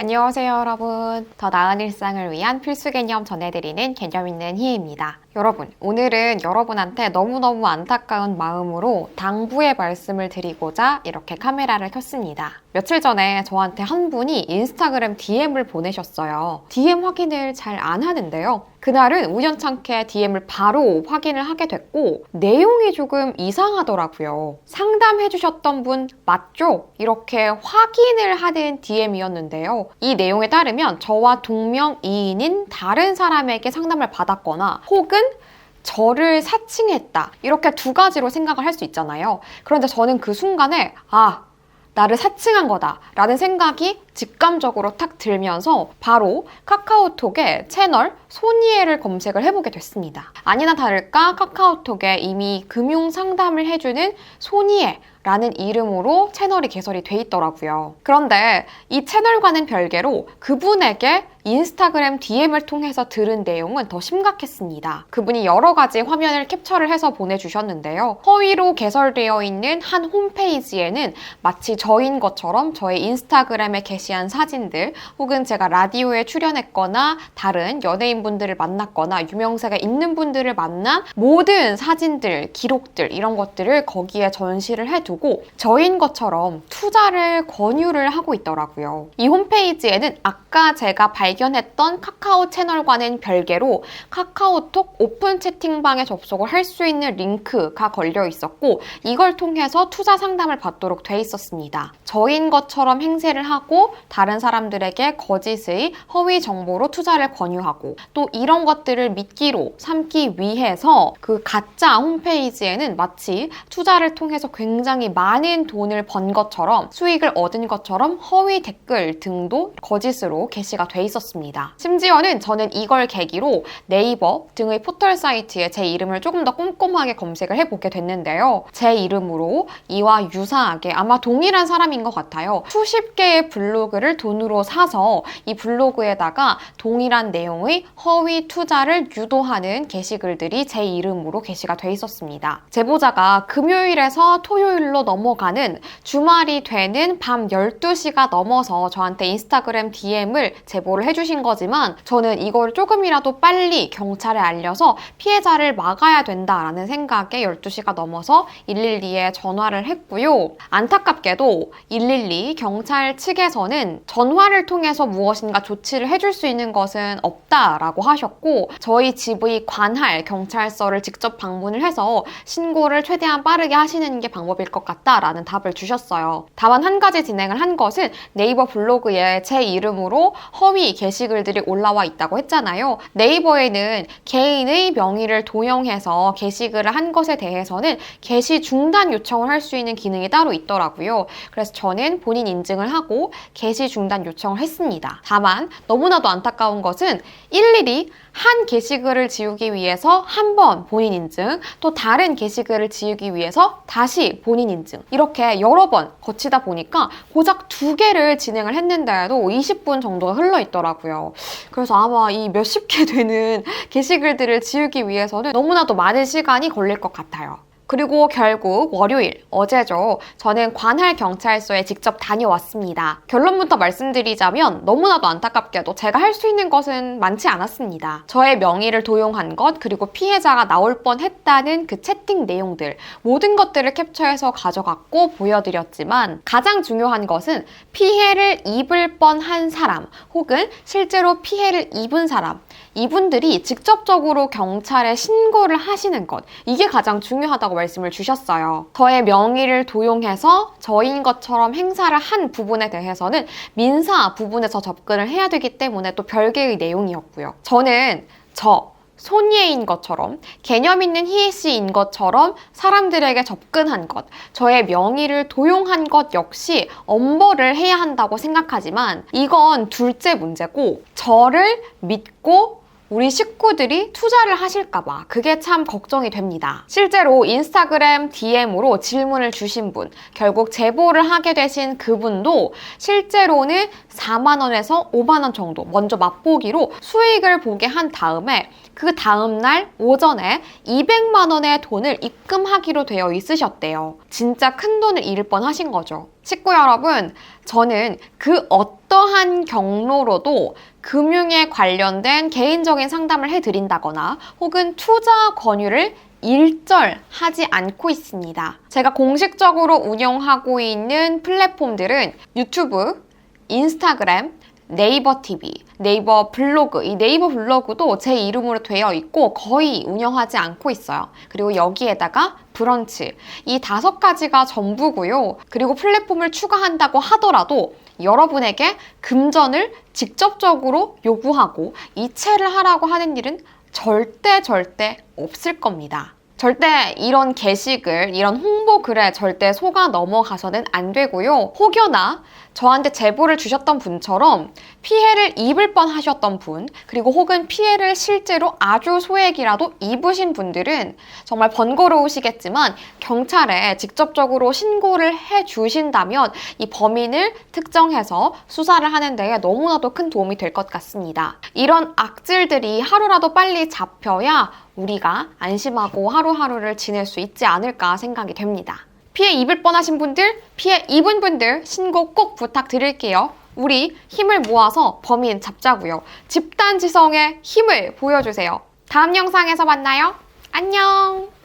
안녕하세요, 여러분. 더 나은 일상을 위한 필수 개념 전해드리는 개념 있는 희애입니다. 여러분, 오늘은 여러분한테 너무너무 안타까운 마음으로 당부의 말씀을 드리고자 이렇게 카메라를 켰습니다. 며칠 전에 저한테 한 분이 인스타그램 DM을 보내셨어요. DM 확인을 잘 안 하는데요. 그날은 우연찮게 DM을 바로 확인을 하게 됐고 내용이 조금 이상하더라고요. 상담해주셨던 분 맞죠? 이렇게 확인을 하는 DM이었는데요. 이 내용에 따르면 저와 동명이인인 다른 사람에게 상담을 받았거나 혹은 저를 사칭했다. 이렇게 두 가지로 생각을 할 수 있잖아요. 그런데 저는 그 순간에 나를 사칭한 거다 라는 생각이 직감적으로 탁 들면서 바로 카카오톡에 채널 소니에를 검색을 해보게 됐습니다. 아니나 다를까 카카오톡에 이미 금융 상담을 해주는 소니에 라는 이름으로 채널이 개설이 돼 있더라고요. 그런데 이 채널과는 별개로 그분에게 인스타그램 DM을 통해서 들은 내용은 더 심각했습니다. 그분이 여러 가지 화면을 캡처를 해서 보내주셨는데요. 허위로 개설되어 있는 한 홈페이지에는 마치 저인 것처럼 저의 인스타그램에 게시한 사진들 혹은 제가 라디오에 출연했거나 다른 연예인분들을 만났거나 유명세가 있는 분들을 만난 모든 사진들, 기록들 이런 것들을 거기에 전시를 해두고 저인 것처럼 투자를 권유를 하고 있더라고요. 이 홈페이지에는 아까 제가 발견했던 카카오 채널과는 별개로 카카오톡 오픈 채팅방에 접속을 할 수 있는 링크가 걸려 있었고 이걸 통해서 투자 상담을 받도록 돼 있었습니다. 저인 것처럼 행세를 하고 다른 사람들에게 거짓의 허위 정보로 투자를 권유하고 또 이런 것들을 미끼로 삼기 위해서 그 가짜 홈페이지에는 마치 투자를 통해서 굉장히 많은 돈을 번 것처럼 수익을 얻은 것처럼 허위 댓글 등도 거짓으로 게시가 돼 있었습니다. 심지어는 저는 이걸 계기로 네이버 등의 포털 사이트에 제 이름을 조금 더 꼼꼼하게 검색을 해보게 됐는데요. 제 이름으로 이와 유사하게 아마 동일한 사람인 것 같아요. 수십 개의 블로그를 돈으로 사서 이 블로그에다가 동일한 내용의 허위 투자를 유도하는 게시글들이 제 이름으로 게시가 돼 있었습니다. 제보자가 금요일에서 토요일로 넘어가는 주말이 되는 밤 12시가 넘어서 저한테 인스타그램 DM을 제보를 해주신 거지만 저는 이걸 조금이라도 빨리 경찰에 알려서 피해자를 막아야 된다라는 생각에 12시가 넘어서 112에 전화를 했고요. 안타깝게도 112 경찰 측에서는 전화를 통해서 무엇인가 조치를 해줄 수 있는 것은 없다라고 하셨고 저희 집의 관할 경찰서를 직접 방문을 해서 신고를 최대한 빠르게 하시는 게 방법일 것 같다라는 답을 주셨어요. 다만 한 가지 진행을 한 것은 네이버 블로그에 제 이름으로 허위 게시글들이 올라와 있다고 했잖아요. 네이버에는 개인의 명의를 도용해서 게시글을 한 것에 대해서는 게시 중단 요청을 할 수 있는 기능이 따로 있더라고요. 그래서 저는 본인 인증을 하고 게시 중단 요청을 했습니다. 다만 너무나도 안타까운 것은 일일이 한 게시글을 지우기 위해서 한 번 본인 인증, 또 다른 게시글을 지우기 위해서 다시 본인 인증 이렇게 여러 번 거치다 보니까 고작 2개를 진행을 했는데도 20분 정도가 흘러 있더라고요. 그래서 아마 이 몇십 개 되는 게시글들을 지우기 위해서는 너무나도 많은 시간이 걸릴 것 같아요. 그리고 결국 월요일, 어제죠. 저는 관할 경찰서에 직접 다녀왔습니다. 결론부터 말씀드리자면 너무나도 안타깝게도 제가 할 수 있는 것은 많지 않았습니다. 저의 명의를 도용한 것, 그리고 피해자가 나올 뻔했다는 그 채팅 내용들, 모든 것들을 캡처해서 가져갔고 보여드렸지만 가장 중요한 것은 피해를 입을 뻔한 사람, 혹은 실제로 피해를 입은 사람, 이분들이 직접적으로 경찰에 신고를 하시는 것, 이게 가장 중요하다고 말씀을 주셨어요. 저의 명의를 도용해서 저인 것처럼 행사를 한 부분에 대해서는 민사 부분에서 접근을 해야 되기 때문에 또 별개의 내용이었고요. 저는 손예인 것처럼 개념 있는 희애씨인 것처럼 사람들에게 접근한 것, 저의 명의를 도용한 것 역시 엄벌을 해야 한다고 생각하지만 이건 둘째 문제고 저를 믿고 우리 식구들이 투자를 하실까봐 그게 참 걱정이 됩니다. 실제로 인스타그램 DM으로 질문을 주신 분, 결국 제보를 하게 되신 그분도 실제로는 4만 원에서 5만 원 정도 먼저 맛보기로 수익을 보게 한 다음에 그 다음날 오전에 200만 원의 돈을 입금하기로 되어 있으셨대요. 진짜 큰 돈을 잃을 뻔하신 거죠. 식구 여러분, 저는 그 어떠한 경로로도 금융에 관련된 개인적인 상담을 해드린다거나 혹은 투자 권유를 일절하지 않고 있습니다. 제가 공식적으로 운영하고 있는 플랫폼들은 유튜브, 인스타그램, 네이버 TV, 네이버 블로그, 이 네이버 블로그도 제 이름으로 되어 있고 거의 운영하지 않고 있어요. 그리고 여기에다가 브런치, 이 5가지가 전부고요. 그리고 플랫폼을 추가한다고 하더라도 여러분에게 금전을 직접적으로 요구하고 이체를 하라고 하는 일은 절대 없을 겁니다. 절대 이런 게시글, 이런 홍보글에 절대 속아 넘어가서는 안 되고요. 혹여나 저한테 제보를 주셨던 분처럼 피해를 입을 뻔하셨던 분, 그리고 혹은 피해를 실제로 아주 소액이라도 입으신 분들은 정말 번거로우시겠지만 경찰에 직접적으로 신고를 해주신다면 이 범인을 특정해서 수사를 하는 데에 너무나도 큰 도움이 될 것 같습니다. 이런 악질들이 하루라도 빨리 잡혀야 우리가 안심하고 하루하루를 지낼 수 있지 않을까 생각이 됩니다. 피해 입을 뻔하신 분들, 피해 입은 분들 신고 꼭 부탁드릴게요. 우리 힘을 모아서 범인 잡자고요. 집단지성의 힘을 보여주세요. 다음 영상에서 만나요. 안녕!